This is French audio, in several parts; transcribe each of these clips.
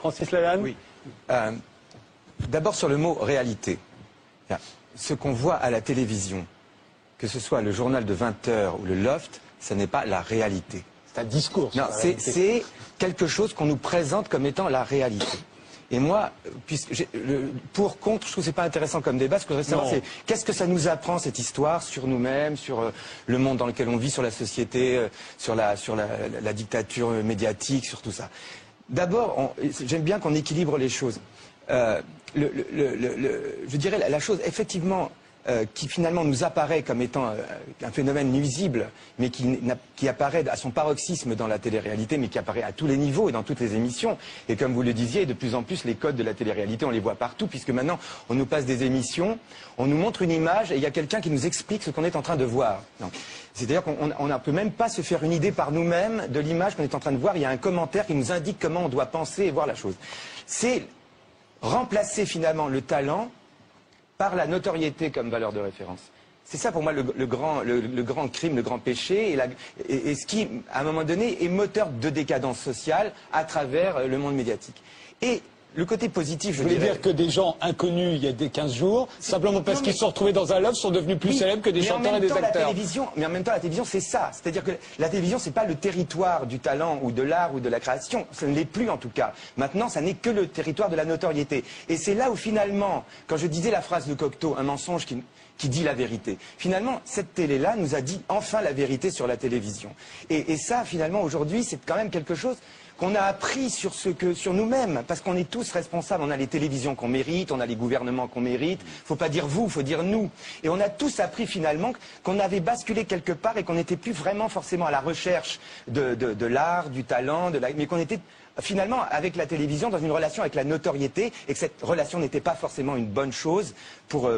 Francis Lalanne. Oui. D'abord sur le mot réalité. Ce qu'on voit à la télévision, que ce soit le journal de 20 h ou le Loft, ce n'est pas la réalité. C'est un discours. Non, c'est quelque chose qu'on nous présente comme étant la réalité. Et moi, pour, contre, je trouve que c'est pas intéressant comme débat. Ce que je voudrais savoir, c'est qu'est-ce que ça nous apprend, cette histoire, sur nous-mêmes, sur le monde dans lequel on vit, sur la société, sur la dictature médiatique, sur tout ça. D'abord, j'aime bien qu'on équilibre les choses. Je dirais la chose, effectivement, qui finalement nous apparaît comme étant un phénomène nuisible, mais qui apparaît à son paroxysme dans la télé-réalité, mais qui apparaît à tous les niveaux et dans toutes les émissions. Et comme vous le disiez, de plus en plus, les codes de la télé-réalité, on les voit partout, puisque maintenant, on nous passe des émissions, on nous montre une image, et il y a quelqu'un qui nous explique ce qu'on est en train de voir. C'est-à-dire qu'on ne peut même pas se faire une idée par nous-mêmes de l'image qu'on est en train de voir. Il y a un commentaire qui nous indique comment on doit penser et voir la chose. C'est remplacer finalement le talent par la notoriété comme valeur de référence. C'est ça pour moi le grand crime, le grand péché, et ce qui, à un moment donné, est moteur de décadence sociale à travers le monde médiatique. Et le côté positif, je voulais dirais... dire que des gens inconnus il y a des 15 jours, simplement parce qu'ils se sont retrouvés dans un Loft, sont devenus plus célèbres que des chanteurs et des acteurs. Mais en même temps, la télévision, c'est ça. C'est-à-dire que la télévision, c'est pas le territoire du talent ou de l'art ou de la création. Ça ne l'est plus, en tout cas. Maintenant, ça n'est que le territoire de la notoriété. Et c'est là où, finalement, quand je disais la phrase de Cocteau, un mensonge qui dit la vérité. Finalement, cette télé-là nous a dit enfin la vérité sur la télévision. Et ça, finalement, aujourd'hui, c'est quand même quelque chose qu'on a appris sur nous-mêmes, parce qu'on est tous responsables. On a les télévisions qu'on mérite, on a les gouvernements qu'on mérite. Faut pas dire vous, faut dire nous. Et on a tous appris finalement qu'on avait basculé quelque part et qu'on n'était plus vraiment forcément à la recherche de l'art, du talent, mais qu'on était finalement avec la télévision dans une relation avec la notoriété, et que cette relation n'était pas forcément une bonne chose pour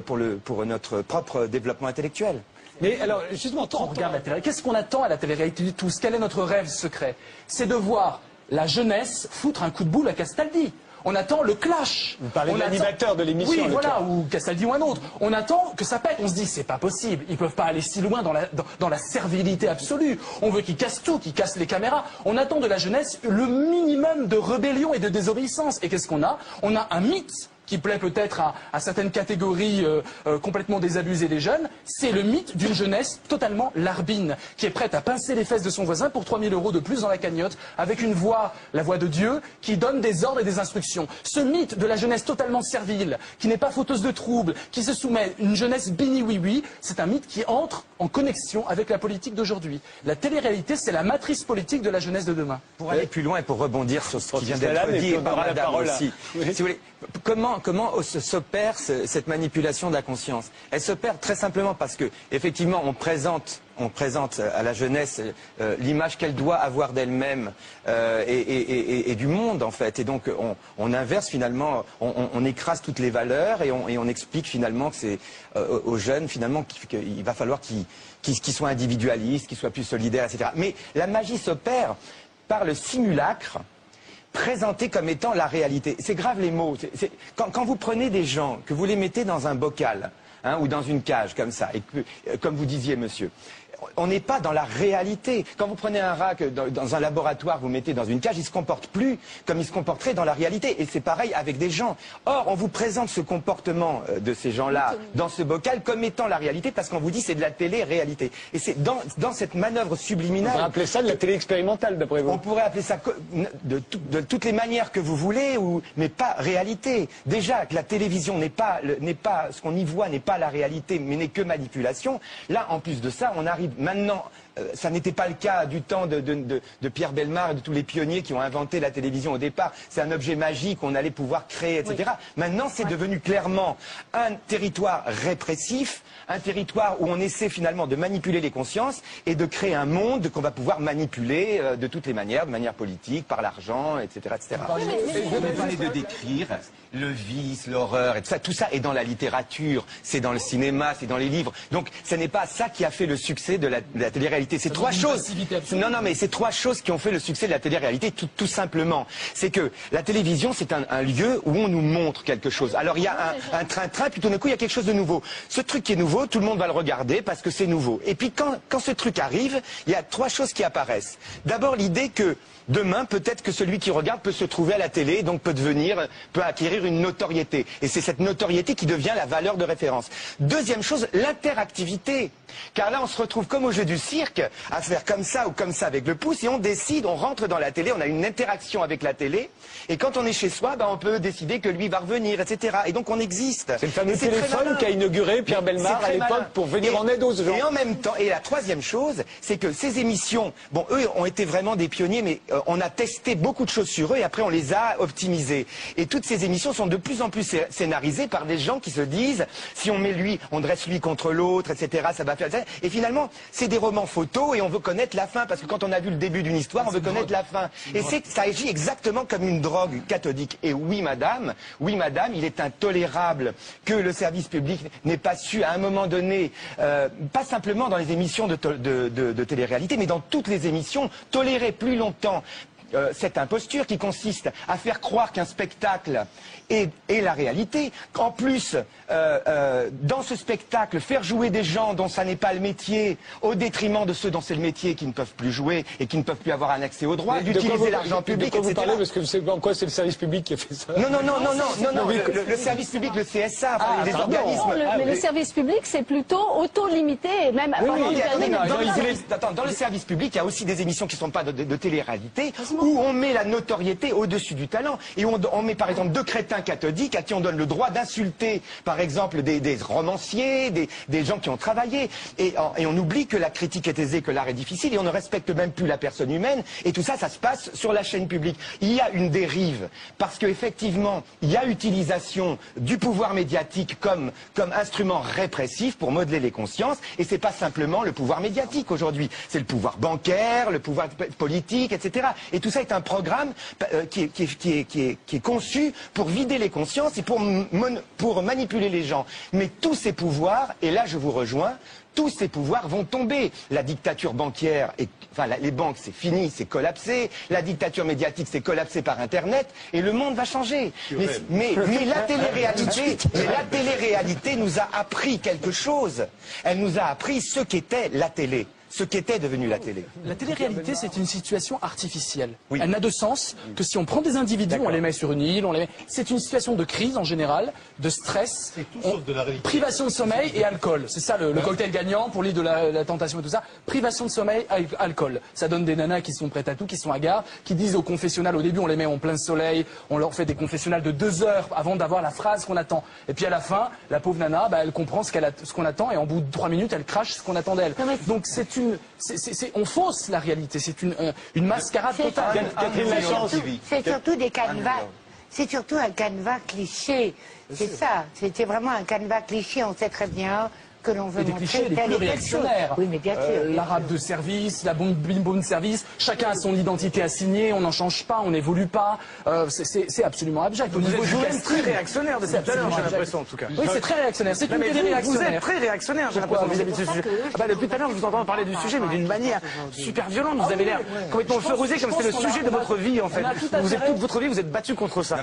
notre propre développement intellectuel. Mais alors, justement, quand on regarde la télé, qu'est-ce qu'on attend à la télé-réalité du tous? Quel est notre rêve secret? C'est de voir la jeunesse foutre un coup de boule à Castaldi. On attend le clash. Vous parlez de l'animateur de l'émission. Oui, voilà, ou Castaldi ou un autre. On attend que ça pète. On se dit, c'est pas possible. Ils peuvent pas aller si loin dans la servilité absolue. On veut qu'ils cassent tout, qu'ils cassent les caméras. On attend de la jeunesse le minimum de rébellion et de désobéissance. Et qu'est-ce qu'on a? On a un mythe qui plaît peut-être à certaines catégories complètement désabusées des jeunes, c'est le mythe d'une jeunesse totalement larbine, qui est prête à pincer les fesses de son voisin pour 3 000 € de plus dans la cagnotte, avec une voix, la voix de Dieu, qui donne des ordres et des instructions. Ce mythe de la jeunesse totalement servile, qui n'est pas fauteuse de troubles, qui se soumet, une jeunesse bini-oui-oui, c'est un mythe qui entre en connexion avec la politique d'aujourd'hui. La télé-réalité, c'est la matrice politique de la jeunesse de demain. Pour aller plus loin et pour rebondir sur ce qui vient d'être dit, et par madame aussi, si vous voulez, comment s'opère cette manipulation de la conscience? Elle s'opère très simplement parce que, effectivement, on présente à la jeunesse l'image qu'elle doit avoir d'elle-même et du monde, en fait. Et donc, on inverse finalement, on écrase toutes les valeurs et on explique finalement que c'est aux jeunes, finalement, qu'il va falloir qu'ils soient individualistes, qu'ils soient plus solidaires, etc. Mais la magie s'opère par le simulacre présenté comme étant la réalité. C'est grave les mots. Quand vous prenez des gens, que vous les mettez dans un bocal, ou dans une cage comme ça, et que, comme vous disiez, monsieur, on n'est pas dans la réalité. Quand vous prenez un rat dans un laboratoire, vous mettez dans une cage, il ne se comporte plus comme il se comporterait dans la réalité. Et c'est pareil avec des gens. Or, on vous présente ce comportement de ces gens-là dans ce bocal comme étant la réalité, parce qu'on vous dit c'est de la télé-réalité. Et c'est dans cette manœuvre subliminale... On pourrait appeler ça de la télé expérimentale, d'après vous? On pourrait appeler ça de toutes les manières que vous voulez, mais pas réalité. Déjà, que la télévision n'est pas ce qu'on y voit n'est pas la réalité, mais n'est que manipulation. Là, en plus de ça, on arrive maintenant, ça n'était pas le cas du temps de Pierre Bellemare et de tous les pionniers qui ont inventé la télévision au départ. C'est un objet magique qu'on allait pouvoir créer, etc. Oui. Maintenant, c'est devenu clairement un territoire répressif, un territoire où on essaie finalement de manipuler les consciences et de créer un monde qu'on va pouvoir manipuler de toutes les manières, de manière politique, par l'argent, etc. etc. Je vais parler de décrire le vice, l'horreur, et tout ça est dans la littérature, c'est dans le cinéma, c'est dans les livres. Donc ce n'est pas ça qui a fait le succès de la télé-réalité. télé-réalité. C'est trois choses. Non, non, mais c'est trois choses qui ont fait le succès de la télé-réalité, tout simplement. C'est que la télévision, c'est un lieu où on nous montre quelque chose. Alors il y a un train-train, puis tout d'un coup, il y a quelque chose de nouveau. Ce truc qui est nouveau, tout le monde va le regarder parce que c'est nouveau. Et puis quand ce truc arrive, il y a trois choses qui apparaissent. D'abord, l'idée que demain, peut-être que celui qui regarde peut se trouver à la télé, donc peut acquérir une notoriété. Et c'est cette notoriété qui devient la valeur de référence. Deuxième chose, l'interactivité. Car là, on se retrouve comme au jeu du cirque, à faire comme ça ou comme ça avec le pouce, et on décide, on rentre dans la télé, on a une interaction avec la télé, et quand on est chez soi, on peut décider que lui va revenir, etc. Et donc on existe. C'est le fameux téléphone qu'a inauguré Pierre Bellemare à l'époque pour venir en aide aux gens. Et en même temps, et la troisième chose, c'est que ces émissions, bon, eux ont été vraiment des pionniers, mais on a testé beaucoup de choses sur eux et après on les a optimisées. Et toutes ces émissions sont de plus en plus scénarisées par des gens qui se disent, si on met lui, on dresse lui contre l'autre, etc., ça va faire... Et finalement, c'est des romans photos et on veut connaître la fin, parce que quand on a vu le début d'une histoire, on veut connaître la fin. Et ça agit exactement comme une drogue cathodique. Et oui, madame, il est intolérable que le service public n'ait pas su, à un moment donné, pas simplement dans les émissions de télé-réalité, mais dans toutes les émissions, tolérer plus longtemps cette imposture qui consiste à faire croire qu'un spectacle est la réalité. En plus, dans ce spectacle, faire jouer des gens dont ça n'est pas le métier, au détriment de ceux dont c'est le métier qui ne peuvent plus jouer et qui ne peuvent plus avoir un accès au droit, d'utiliser l'argent public, etc. Vous parlez, parce que c'est en quoi c'est le service public qui a fait ça? Non, le service public, le CSA, les organismes. Mais le service public, c'est plutôt auto-limité et même... Dans le service public, il y a aussi des émissions qui ne sont pas de télé-réalité, où on met la notoriété au-dessus du talent. Et on met par exemple deux crétins cathodiques à qui on donne le droit d'insulter, par exemple, des romanciers, des gens qui ont travaillé. Et on oublie que la critique est aisée, que l'art est difficile, et on ne respecte même plus la personne humaine. Et tout ça, ça se passe sur la chaîne publique. Il y a une dérive, parce qu'effectivement, il y a utilisation du pouvoir médiatique comme instrument répressif pour modeler les consciences, et c'est pas simplement le pouvoir médiatique aujourd'hui. C'est le pouvoir bancaire, le pouvoir politique, etc. Et tout ça est un programme qui est conçu pour vider les consciences et pour manipuler les gens. Mais tous ces pouvoirs, et là je vous rejoins, tous ces pouvoirs vont tomber. La dictature bancaire, les banques, c'est fini, c'est collapsé. La dictature médiatique, c'est collapsé par Internet. Et le monde va changer. Mais la télé-réalité nous a appris quelque chose. Elle nous a appris ce qu'était la télé. Ce qu'était devenu la télé. La télé-réalité, c'est une situation artificielle. Oui. Elle n'a de sens que si on prend des individus, on les met sur une île, c'est une situation de crise en général, de stress, privation de sommeil et alcool. C'est ça le cocktail gagnant pour l'île de la tentation et tout ça. Privation de sommeil, alcool. Ça donne des nanas qui sont prêtes à tout, qui sont hagards, qui disent au confessionnal, au début on les met en plein soleil, on leur fait des confessionnals de 2 heures avant d'avoir la phrase qu'on attend. Et puis à la fin, la pauvre nana, elle comprend ce qu'on attend et en bout de 3 minutes, elle crache ce qu'on attend d'elle. Donc on fausse la réalité, c'est une mascarade totale. C'est surtout des canevas. C'est surtout un canevas cliché. C'est ça. C'était vraiment un canevas cliché. On sait très bien que l'on veut montrer clichés, des plus réactionnaires. Oui, mais bien sûr. L'arabe de service, la bonne de service, chacun a son identité assignée, on n'en change pas, on n'évolue pas. C'est absolument abject. Vous êtes très réactionnaire de cette talent, j'ai l'impression en tout cas. Oui, c'est très réactionnaire. C'est une télé-réactionnaire. Vous êtes très réactionnaire, j'ai l'impression vis-à-vis de ce sujet. Depuis tout à l'heure, je vous entends parler du sujet, mais d'une manière super violente. Vous avez l'air complètement euphorisé, comme c'est le sujet de votre vie en fait. Vous êtes toute votre vie, vous êtes battu contre ça.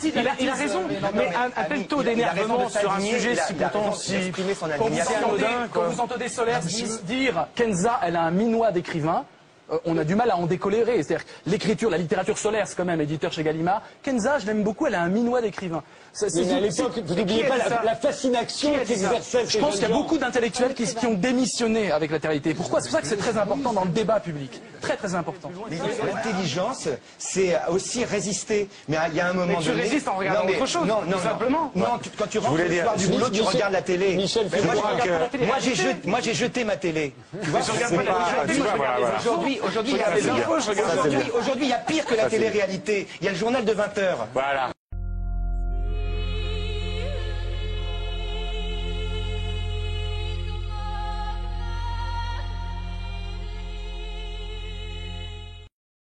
Il a raison, mais un tel taux d'énervement sur un sujet si pourtant si quand vous entendez Solaire dire Kenza, elle a un minois d'écrivain, on a du mal à en décolérer. C'est-à-dire l'écriture, la littérature Solaire, c'est quand même éditeur chez Gallimard. Kenza, je l'aime beaucoup, elle a un minois d'écrivain. Mais à l'époque, vous n'oubliez pas la fascination qu'exerçait. Je pense qu'il y a beaucoup d'intellectuels qui ont démissionné avec la télé. Pourquoi? C'est pour ça que c'est très important dans le débat public. Très très important. L'intelligence, c'est aussi résister. Mais il y a un moment donné... tu résistes en regardant autre chose, tout simplement. Non, quand tu rentres le soir du boulot, tu regardes la télé. Michel, moi j'ai jeté ma télé. Tu vois, aujourd'hui, il y a pire que la télé-réalité. Il y a le journal de 20 h. Voilà.